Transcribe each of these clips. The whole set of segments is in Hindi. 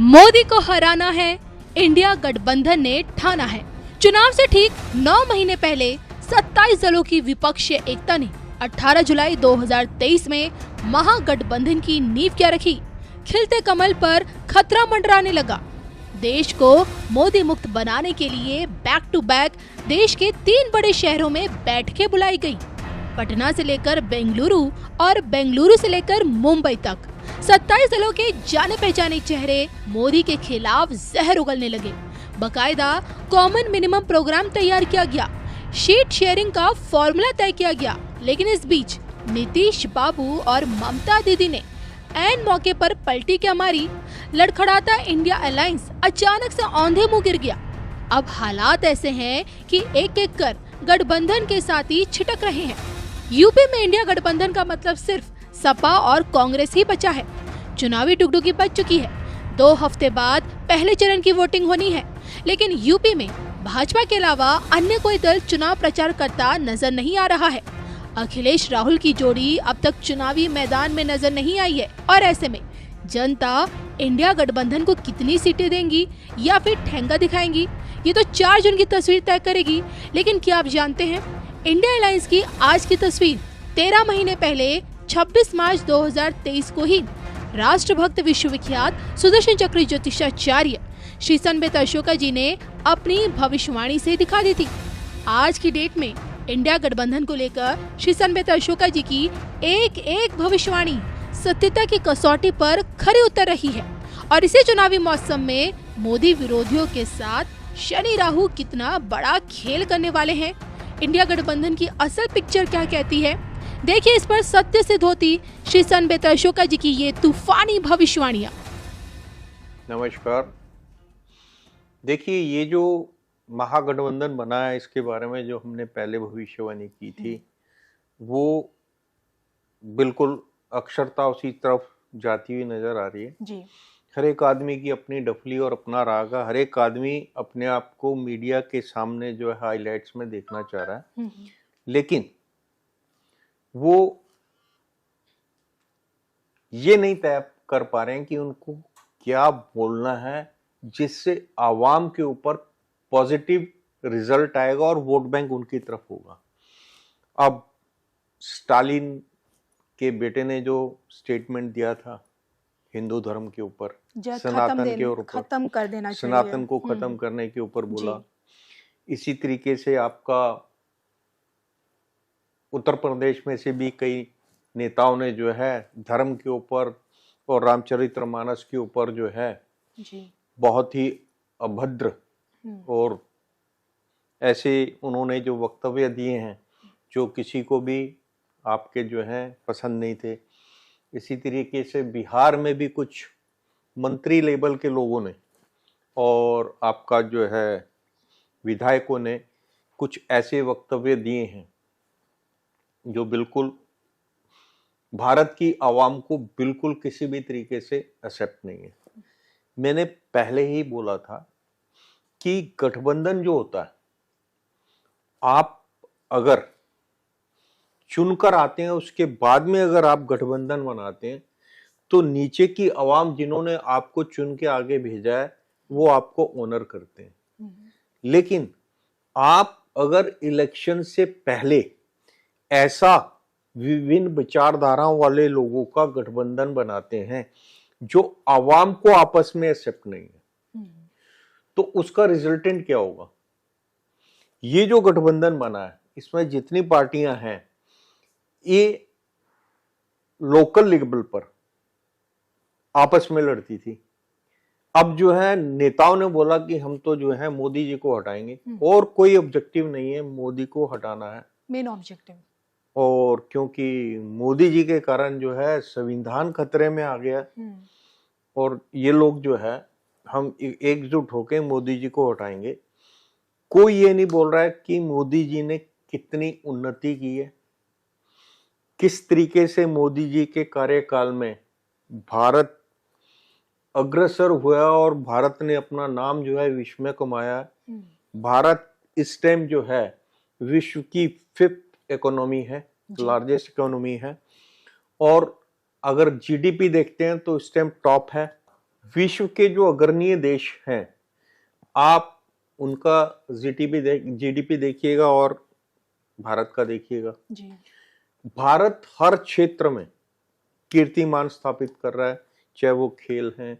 मोदी को हराना है, इंडिया गठबंधन ने ठाना है। चुनाव से ठीक 9 महीने पहले 27 दलों की विपक्षीय एकता ने 18 जुलाई 2023 में महागठबंधन की नींव क्या रखी। खिलते कमल पर खतरा मंडराने लगा। देश को मोदी मुक्त बनाने के लिए बैक टू बैक देश के 3 बड़े शहरों में बैठकें बुलाई गई। पटना से लेकर बेंगलुरु और बेंगलुरु से लेकर मुंबई तक 27 दलों के जाने पहचाने चेहरे मोदी के खिलाफ जहर उगलने लगे। बकायदा कॉमन मिनिमम प्रोग्राम तैयार किया गया, शीट शेयरिंग का फॉर्मूला तय किया गया। लेकिन इस बीच नीतीश बाबू और ममता दीदी ने ऐन मौके पर पलटी क्या मारी। लड़खड़ाता इंडिया अलायंस अचानक से औंधे मुंह गिर गया। अब हालात ऐसे हैं कि एक एक कर गठबंधन के साथी छिटक रहे हैं। यूपी में इंडिया गठबंधन का मतलब सिर्फ सपा और कांग्रेस ही बचा है। चुनावी टुकटुकी बच चुकी है। 2 हफ्ते बाद पहले चरण की वोटिंग होनी है, लेकिन यूपी में भाजपा के अलावा अन्य कोई दल चुनाव प्रचार करता नजर नहीं आ रहा है। अखिलेश राहुल की जोड़ी अब तक चुनावी मैदान में नजर नहीं आई है और ऐसे में जनता इंडिया गठबंधन को कितनी सीटें देंगी या फिर ठेंगा दिखाएंगी, ये तो 4 जून की तस्वीर तय करेगी। लेकिन क्या आप जानते हैं, इंडिया अलायंस की आज की तस्वीर 13 महीने पहले 26 मार्च 2023 को ही राष्ट्रभक्त विश्वविख्यात सुदर्शन चक्र ज्योतिषाचार्य श्री सनबेत अशोका जी ने अपनी भविष्यवाणी से दिखा दी थी। आज की डेट में इंडिया गठबंधन को लेकर श्री सनबेत अशोका जी की एक एक भविष्यवाणी सत्यता की कसौटी पर खरी उतर रही है। और इसी चुनावी मौसम में मोदी विरोधियों के साथ शनि राहु कितना बड़ा खेल करने वाले हैं। इंडिया गठबंधन की असल पिक्चर क्या कहती है, देखिए इस पर सत्य सिद्ध होती श्री सनबेत अशोका जी की ये तूफानी भविष्यवाणियां। नमस्कार। देखिए, ये जो महागठबंधन बना है, इसके बारे में जो हमने पहले भविष्यवाणी की थी वो बिल्कुल अक्षरता उसी तरफ जाती हुई नजर आ रही है जी। हर एक आदमी की अपनी डफली और अपना राग है। हर एक आदमी अपने आप को मीडिया के सामने जो है हाईलाइट्स में देखना चाह रहा है, लेकिन वो ये नहीं तय कर पा रहे हैं कि उनको क्या बोलना है जिससे आवाम के ऊपर पॉजिटिव रिजल्ट आएगा और वोट बैंक उनकी तरफ होगा। अब स्टालिन के बेटे ने जो स्टेटमेंट दिया था हिंदू धर्म के ऊपर, सनातन के ऊपर, खत्म कर देना चाहिए, सनातन को खत्म करने के ऊपर बोला। इसी तरीके से आपका उत्तर प्रदेश में से भी कई नेताओं ने जो है धर्म के ऊपर और रामचरितमानस के ऊपर जो है बहुत ही अभद्र और ऐसे उन्होंने जो वक्तव्य दिए हैं जो किसी को भी आपके जो है पसंद नहीं थे। इसी तरीके से बिहार में भी कुछ मंत्री लेवल के लोगों ने और आपका जो है विधायकों ने कुछ ऐसे वक्तव्य दिए हैं जो बिल्कुल भारत की आवाम को बिल्कुल किसी भी तरीके से एक्सेप्ट नहीं है। मैंने पहले ही बोला था कि गठबंधन जो होता है, आप अगर चुनकर आते हैं उसके बाद में अगर आप गठबंधन बनाते हैं तो नीचे की आवाम जिन्होंने आपको चुन के आगे भेजा है वो आपको ऑनर करते हैं। लेकिन आप अगर इलेक्शन से पहले ऐसा विभिन्न विचारधाराओं वाले लोगों का गठबंधन बनाते हैं जो आवाम को आपस में एक्सेप्ट नहीं है, तो उसका रिजल्टेंट क्या होगा। ये जो गठबंधन बना है इसमें जितनी पार्टियां हैं ये लोकल लेवल पर आपस में लड़ती थी। अब जो है नेताओं ने बोला कि हम तो जो है मोदी जी को हटाएंगे और कोई ऑब्जेक्टिव नहीं है, मोदी को हटाना है मेन ऑब्जेक्टिव। और क्योंकि मोदी जी के कारण जो है संविधान खतरे में आ गया और ये लोग जो है हम एकजुट होकर मोदी जी को हटाएंगे। कोई ये नहीं बोल रहा है कि मोदी जी ने कितनी उन्नति की है, किस तरीके से मोदी जी के कार्यकाल में भारत अग्रसर हुआ और भारत ने अपना नाम जो है विश्व में कमाया। भारत इस टाइम जो है विश्व की 5th इकोनॉमी है, लार्जेस्ट इकोनॉमी है। और अगर जीडीपी देखते हैं तो इस टाइम टॉप है, विश्व के जो अग्रणीय देश हैं, आप उनका जीडीपी देखिएगा और भारत का देखिएगा जी। भारत हर क्षेत्र में कीर्तिमान स्थापित कर रहा है, चाहे वो खेल है,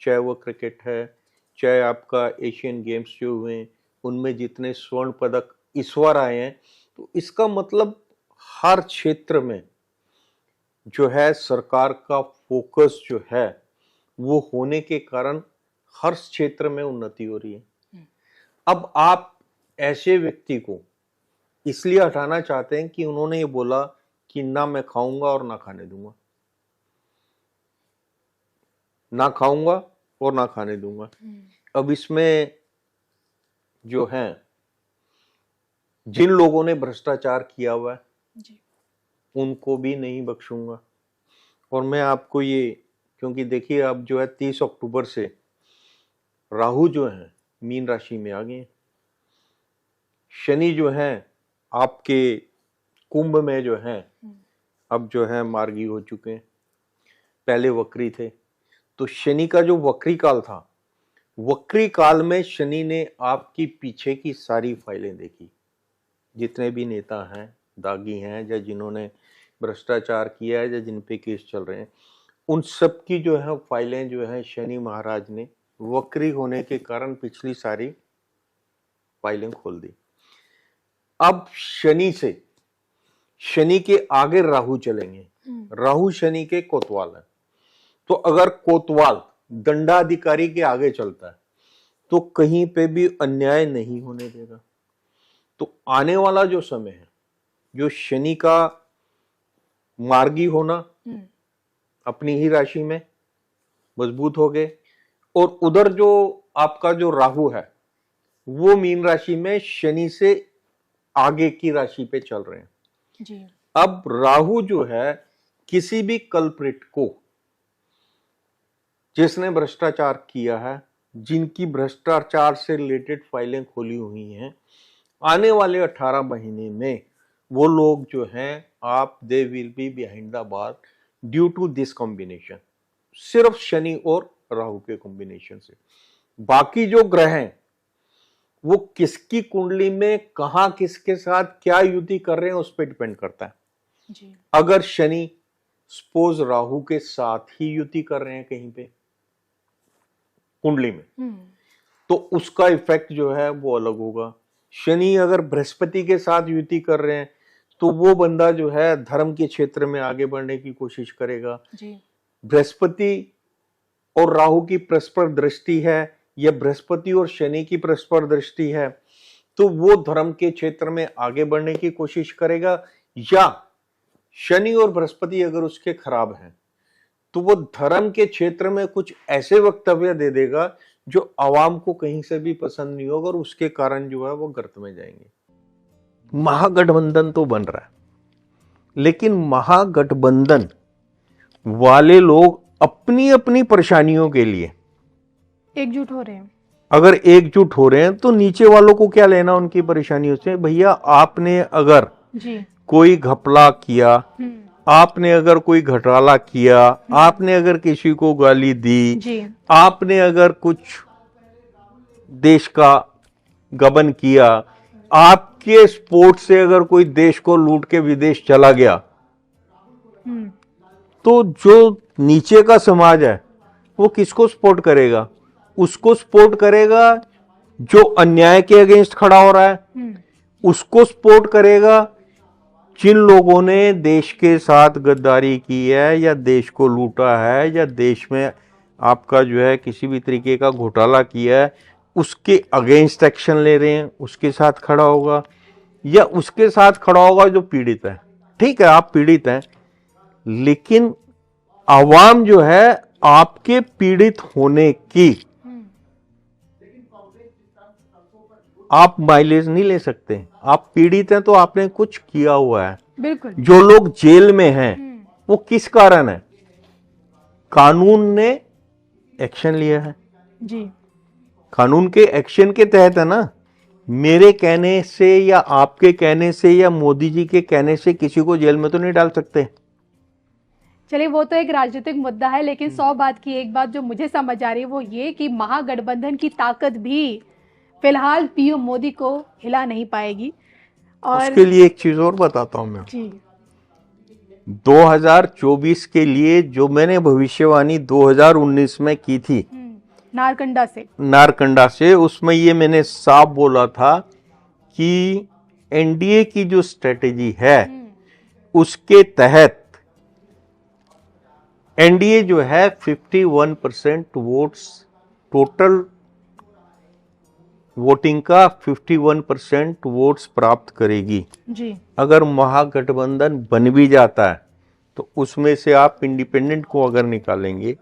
चाहे वो क्रिकेट है, चाहे आपका एशियन गेम्स जो हुए उनमें जितने स्वर्ण पदक इस बार आए हैं। तो इसका मतलब हर क्षेत्र में जो है सरकार का फोकस जो है वो होने के कारण हर क्षेत्र में उन्नति हो रही है। अब आप ऐसे व्यक्ति को इसलिए हटाना चाहते हैं कि उन्होंने ये बोला कि ना मैं खाऊंगा और ना खाने दूंगा, ना खाऊंगा और ना खाने दूंगा। अब इसमें जो है जिन लोगों ने भ्रष्टाचार किया हुआ है जी, उनको भी नहीं बख्शूंगा। और मैं आपको ये, क्योंकि देखिए अब जो है 30 अक्टूबर से राहु जो है मीन राशि में आ गए, शनि जो है आपके कुंभ में जो है अब जो है मार्गी हो चुके हैं, पहले वक्री थे। तो शनि का जो वक्री काल था, वक्री काल में शनि ने आपकी पीछे की सारी फाइलें देखी, जितने भी नेता हैं, दागी हैं, या जिन्होंने भ्रष्टाचार किया है, या जिन पे केस चल रहे हैं, उन सब की जो है फाइलें जो है शनि महाराज ने वक्री होने के कारण पिछली सारी फाइलें खोल दी। अब शनि से, शनि के आगे राहु चलेंगे, राहु शनि के कोतवाल है। तो अगर कोतवाल दंडाधिकारी के आगे चलता है तो कहीं पे भी अन्याय नहीं होने देगा। तो आने वाला जो समय है, जो शनि का मार्गी होना अपनी ही राशि में मजबूत हो गए, और उधर जो आपका जो राहु है वो मीन राशि में शनि से आगे की राशि पे चल रहे हैं जी। अब राहु जो है किसी भी कल्प्रिट को, जिसने भ्रष्टाचार किया है, जिनकी भ्रष्टाचार से रिलेटेड फाइलें खोली हुई हैं, आने वाले 18 महीने में वो लोग जो हैं आप they will be behind the bar due to this combination, सिर्फ शनि और राहु के कॉम्बिनेशन से। बाकी जो ग्रह हैं वो किसकी कुंडली में कहां किसके साथ क्या युति कर रहे हैं उस पर डिपेंड करता है जी। अगर शनि सपोज राहु के साथ ही युति कर रहे हैं कहीं पे कुंडली में, तो उसका इफेक्ट जो है वो अलग होगा। शनि अगर बृहस्पति के साथ युति कर रहे हैं तो वो बंदा जो है धर्म के क्षेत्र में आगे बढ़ने की कोशिश करेगा। बृहस्पति और राहु की परस्पर दृष्टि है, या बृहस्पति और शनि की परस्पर दृष्टि है, तो वो धर्म के क्षेत्र में आगे बढ़ने की कोशिश करेगा। या शनि और बृहस्पति अगर उसके खराब हैं तो वो धर्म के क्षेत्र में कुछ ऐसे वक्तव्य दे देगा जो आवाम को कहीं से भी पसंद नहीं होगा, और उसके कारण जो है वो गर्त में जाएंगे। महागठबंधन तो बन रहा है, लेकिन महागठबंधन वाले लोग अपनी अपनी परेशानियों के लिए एकजुट हो रहे हैं। अगर एकजुट हो रहे हैं तो नीचे वालों को क्या लेना उनकी परेशानियों से। भैया आपने अगर कोई घपला किया, आपने अगर कोई घोटाला किया, आपने अगर किसी को गाली दी, आपने अगर कुछ देश का गबन किया, आपके सपोर्ट से अगर कोई देश को लूट के विदेश चला गया, तो जो नीचे का समाज है वो किसको सपोर्ट करेगा? उसको सपोर्ट करेगा जो अन्याय के अगेंस्ट खड़ा हो रहा है, उसको सपोर्ट करेगा जिन लोगों ने देश के साथ गद्दारी की है, या देश को लूटा है, या देश में आपका जो है किसी भी तरीके का घोटाला किया है, उसके अगेंस्ट एक्शन ले रहे हैं, उसके साथ खड़ा होगा। या उसके साथ खड़ा होगा जो पीड़ित है। ठीक है, आप पीड़ित हैं, लेकिन आवाम जो है आपके पीड़ित होने की आप माइलेज नहीं ले सकते। आप पीड़ित हैं तो आपने कुछ किया हुआ है। बिल्कुल। जो लोग जेल में हैं वो किस कारण है? कानून ने एक्शन लिया है जी। कानून के एक्शन के तहत है ना। मेरे कहने से या आपके कहने से या मोदी जी के कहने से किसी को जेल में तो नहीं डाल सकते। चलिए वो तो एक राजनीतिक मुद्दा है, लेकिन 100 बात की एक बात जो मुझे समझ आ रही है वो ये कि महागठबंधन की ताकत भी फिलहाल पीएम मोदी को हिला नहीं पाएगी। और उसके लिए एक चीज और बताता हूं मैं, जी 2024 के लिए जो मैंने भविष्यवाणी 2019 में की थी नारकंडा से, उसमें ये मैंने साफ बोला था कि एनडीए की जो स्ट्रेटेजी है उसके तहत एनडीए जो है 51% वोट्स, टोटल वोटिंग का 51% वोट्स प्राप्त करेगी। जी अगर महागठबंधन बन भी जाता है तो उसमें से आप इंडिपेंडेंट को अगर निकालेंगे